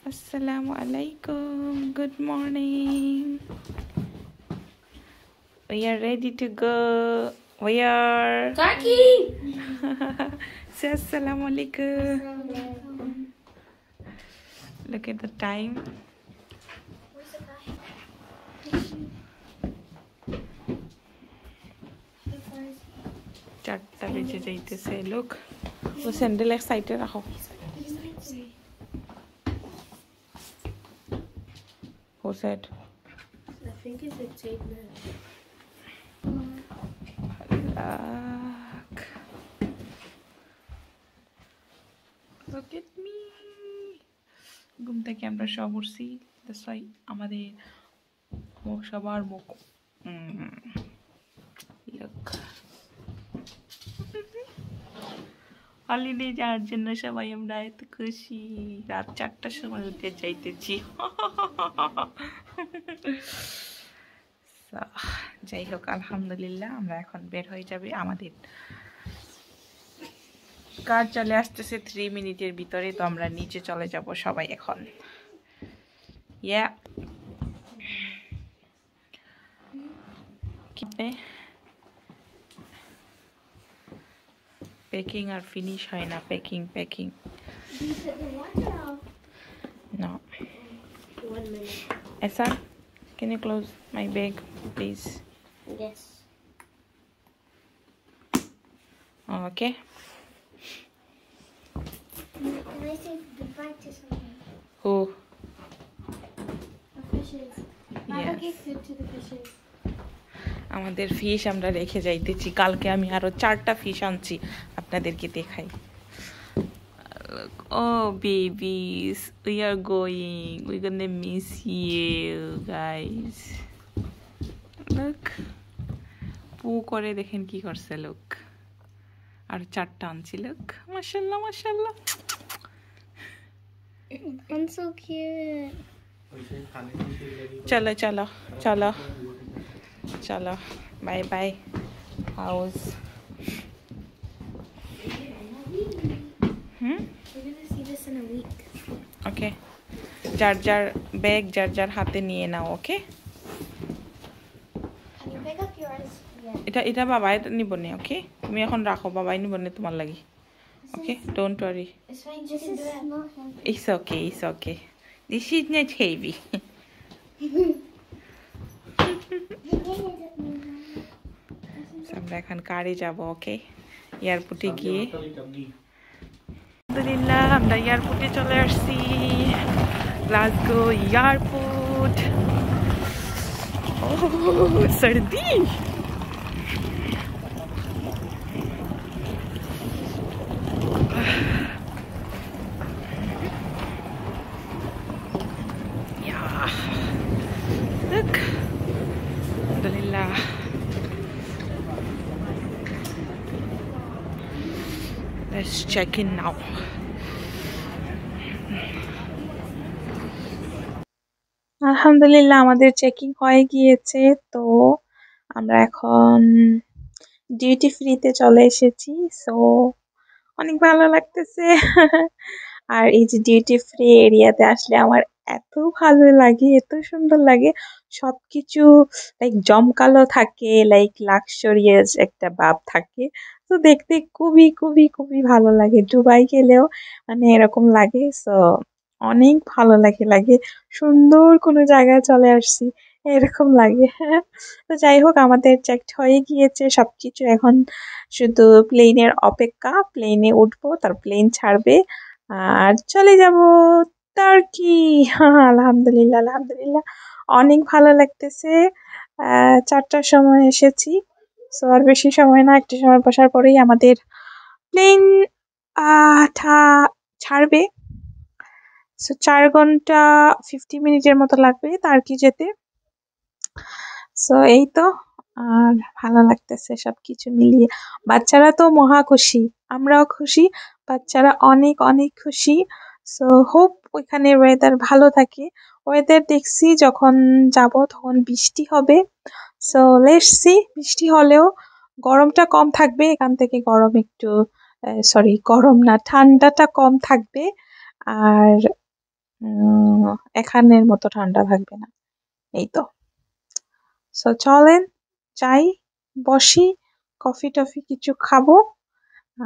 Assalamu alaikum. Good morning. We are ready to go. We are. Turkey. Say assalamu alaikum. Look at the time. Where's the guy? চারটা বেজে যাইতেছে লোক ও sandal এক সাইডে রাখো Who said? I think it's a tape now. Look at me. ঘুম থেকে আমরা সব উঠছি দ্যাটস ওয়াই আমাদের সবার মুখ look হলিডে যাওয়ার জন্য সবাই আমরা এত খুশি রাত 4টার সময় উঠে যাইতেছি যাই হোক আলহামদুলিল্লাহ আমরা এখন বের হয়ে যাবে আমাদের কার চলে আসতেছে 3 মিনিটের ভিতরে তো আমরা নিচে চলে যাব সবাই এখন ইয়া কিপে Packing or finish হয় না packing. You set the water off. No. 1 minute. Esa, can you close my bag, please? Yes. Okay. Can I say goodbye to something? Who? The fishes. Yes. Give food to the fishes. আমাদের fish আমরা রেখে যাইতেছি কালকে আমি আরো 4টা fish আনছি আপনাদেরকে দেখাই Oh babies, we are going. We're gonna miss you guys. Look. পু করে দেখেন কি করছে লোক আর 4টা আনছি লোক মাশাআল্লাহ মাশাআল্লাহ I'm so cute. চলো চলো চলো চলো bye bye house We're gonna see this in a week. ওকে যার যার ব্যাগ যার যার হাতে নিয়ে নাও ওকে Can you pick up yours? Yeah. এটা বাবাই নিব নে ওকে তুমি এখন রাখো বাবাই নিব নে তোমার লাগি okay don't worry It's fine. You can do it. Not heavy. It's okay this is not heavy আমরা এখন কারে যাব ওকে এয়ারপোর্টে গিয়ে আলহামদুলিল্লাহ আমরা এয়ারপোর্টে চলে আসছি গ্লাসগো এয়ারপোর্ট ও সর্দি Look. Alhamdulillah. Let's check in now. আলহামদুলিল্লাহ আমাদের চেকিং হয়ে গিয়েছে তো আমরা এখন ডিউটি ফ্রিতে চলে এসেছি সো অনেক ভালো লাগতেছে আর এই যে ডিউটি ফ্রি এরিয়াতে আসলে আমার এত ভালো লাগে এত সুন্দর লাগে সবকিছু লাইক জমকালো থাকে লাইক লাক্সারিয়াস একটা ভাব থাকে তো দেখতে খুবই খুবই খুবই ভালো লাগে দুবাই গেলেও মানে এরকম লাগে সো অনেক ভালো লাগে সুন্দর কোনো জায়গায় চলে আসছি এরকম লাগে তো যাই হোক আমাদের চেকড হয়ে গিয়েছে সবকিছু এখন শুধু প্লেনের অপেক্ষা প্লেনে উঠবো তার প্লেন ছাড়বে আর চলে যাব টার্কি আলহামদুলিল্লাহ আলহামদুলিল্লাহ অনেক ভালো লাগতেছে 4টার সময় এসেছি সো আর বেশি সময় না একটা সময় বসার পরেই আমাদের প্লেন ছাড়বে সো 4 ঘন্টা 50 মিনিটের মতো লাগবে টার্কি যেতে সো এই তো আর ভালো লাগতেছে সবকিছু মিলিয়ে বাচ্চারা তো মহা খুশি আমরাও খুশি বাচ্চারা অনেক অনেক খুশি সো হোপ ওইখানে ওয়েদার ভালো থাকে ওয়েদার দেখছি যখন যাব তখন বৃষ্টি হবে সো লেটস সি বৃষ্টি হলেও গরমটা কম থাকবে এখান থেকে গরম একটু সরি গরম না ঠান্ডাটা কম থাকবে আর এখানের মতো ঠান্ডা থাকবে না। এই তো। সো চলেন যাই, বসি, কফি টফি কিছু খাবো,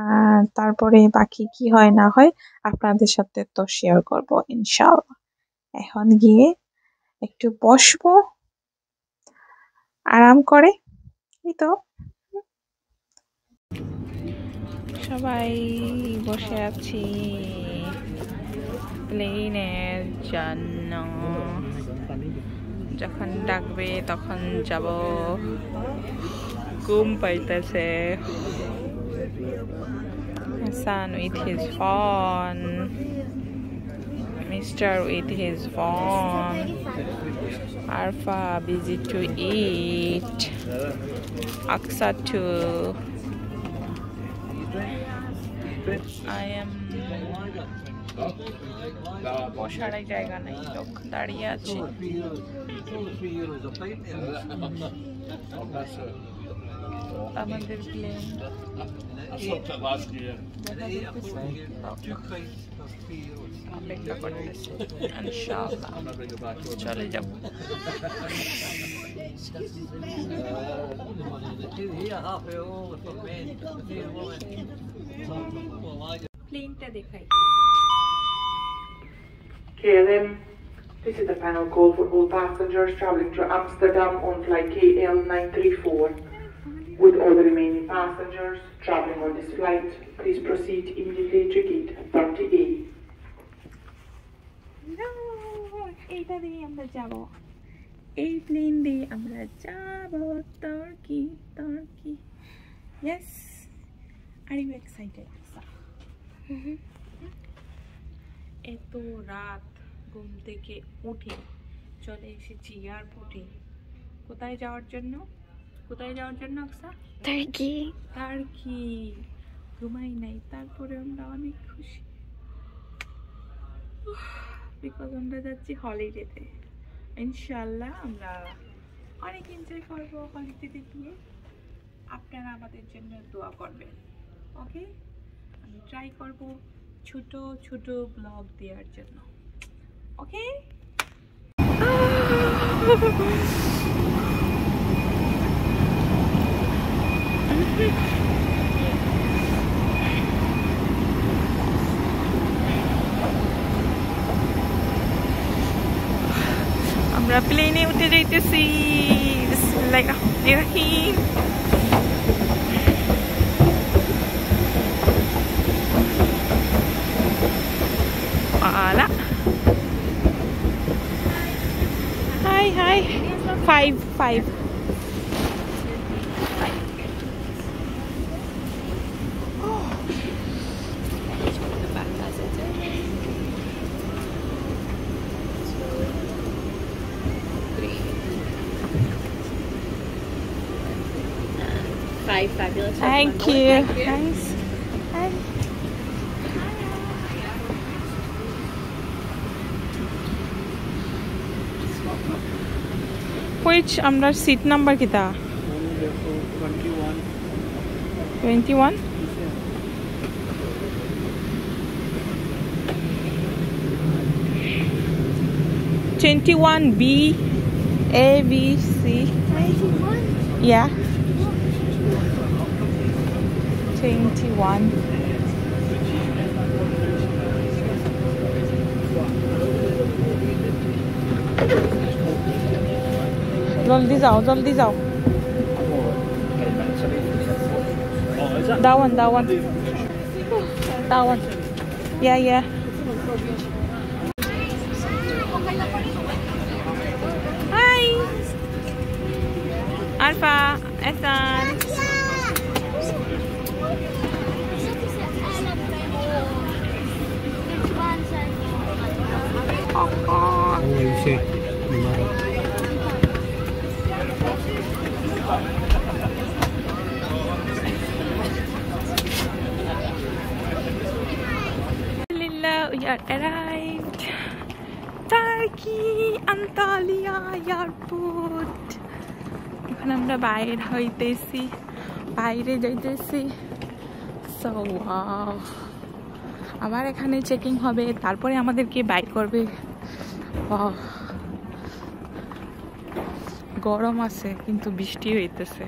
আর তারপরে বাকি কি হয় না হয় আপনাদের সাথে তো শেয়ার করব ইনশাআল্লাহ। এখন গিয়ে একটু বসবো আরাম করে। এই তো সবাই বসে আছি প্লেনের জন্য, যখন ডাকবে তখন যাব। ঘুম পাইতেছে। Hassan with his phone, Mr. with his phone, Arfa busy to eat, Aksa too. I am বসারই জায়গা নাই, লোক দাঁড়িয়ে আছে। আমাদের প্লেন অপেক্ষা করতেছে, ইনশাআল্লাহ চলে যাব। প্লেনটা দেখাই। KLM, this is the final call for all passengers traveling to Amsterdam on flight KL934. With all the remaining passengers traveling on this flight, please proceed immediately to gate 30A. এইটা দিয়ে আমরা যাব, এই প্লেন দিয়ে আমরা যাব Turkey. Turkey, yes. Are you excited? এত রাত ঘুম থেকে উঠে চলে এসেছি এয়ারপোর্টে। কোথায় যাওয়ার জন্য? কোথায় যাওয়ার জন্য আকসা? Turkey. টার্কি। ঘুমাই নাই, তারপরে আমরা অনেক খুশি, বিকজ আমরা যাচ্ছি হলিডেতে। ইনশাল্লাহ আমরা অনেক এনজয় করবো হলিডেতে গিয়ে। আপনারা আমাদের জন্য দোয়া করবেন, ওকে? আমি ট্রাই করব ছোট ছোট ব্লগ দেওয়ার জন্য, ওকে? আমরা প্লেনে উঠে যাইতেছি। বিসমিল্লাহির রহমানির রহিম। আলা high high. 5 5 fabulous. Thank you. Thanks. Which আমরা সিট নাম্বার কিতা? 21. 21B, A, B, C. 21. Yeah. 21. जल्दी जाओ, जल्दी जाओ। That one, that one. That one. Yeah, yeah. Hi. Alpha, Ethan. We are arrived. Turkey, Antalya Airport. এখন আমরা বাইরে হইতেছি, বাইরে যাইতেছি। সো ওয়াও, আবার এখানে চেকিং হবে, তারপরে আমাদেরকে বাইর করবে। গরম আছে কিন্তু বৃষ্টি হইতেছে।